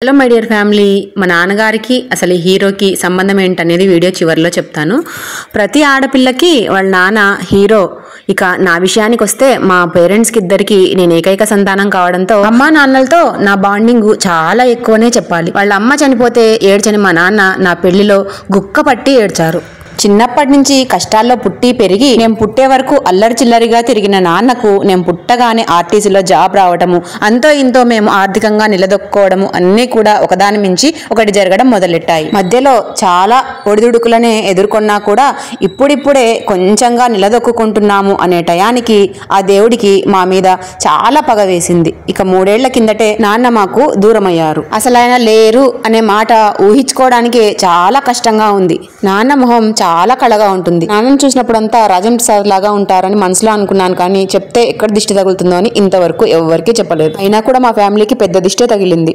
Hello my dear family, మా నాన్నగారికి అసలు ఈ హీరోకి సంబంధం ఏంటనేది వీడియో చివరిలో చెప్తాను. ప్రతి ఆడపిల్లకి వాళ్ళ నాన్న హీరో. ఇక నా విషయానికి వస్తే మా పేరెంట్స్కి ఇద్దరికి నేను ఏకైక సంతానం కావడంతో అమ్మా నాన్నలతో నా బాండింగ్ చాలా ఎక్కువనే చెప్పాలి. వాళ్ళ అమ్మ చనిపోతే ఏడ్చని మా నాన్న నా పెళ్లిలో గుక్క పట్టి ఏడ్చారు. చిన్నప్పటి నుంచి కష్టాల్లో పుట్టి పెరిగి నేను పుట్టే వరకు అల్లరి చిల్లరిగా తిరిగిన నాన్నకు నేను పుట్టగానే ఆర్టీసీలో జాబ్ రావటము, అంతో ఇంతో మేము ఆర్థికంగా నిలదొక్కుకోవడము అన్నీ కూడా ఒకదాని మించి ఒకటి జరగడం మొదలెట్టాయి. మధ్యలో చాలా ఒడిదుడుకులనే ఎదుర్కొన్నా కూడా ఇప్పుడిప్పుడే కొంచెంగా నిలదొక్కుంటున్నాము అనే టయానికి ఆ దేవుడికి మా మీద చాలా పగ వేసింది. ఇక 3 ఏళ్ల కిందటే నాన్న మాకు దూరమయ్యారు. అసలు ఆయన లేరు అనే మాట ఊహించుకోవడానికే చాలా కష్టంగా ఉంది. నాన్న మొహం చాలా కళగా ఉంటుంది. నాన్నను చూసినప్పుడంతా రాజం ప్రసాద్ లాగా ఉంటారని మనసులో అనుకున్నాను, కానీ చెప్తే ఎక్కడ దిష్టి తగులుతుందో అని ఇంతవరకు ఎవరికీ చెప్పలేదు. అయినా కూడా మా ఫ్యామిలీకి పెద్ద దిష్టే తగిలింది.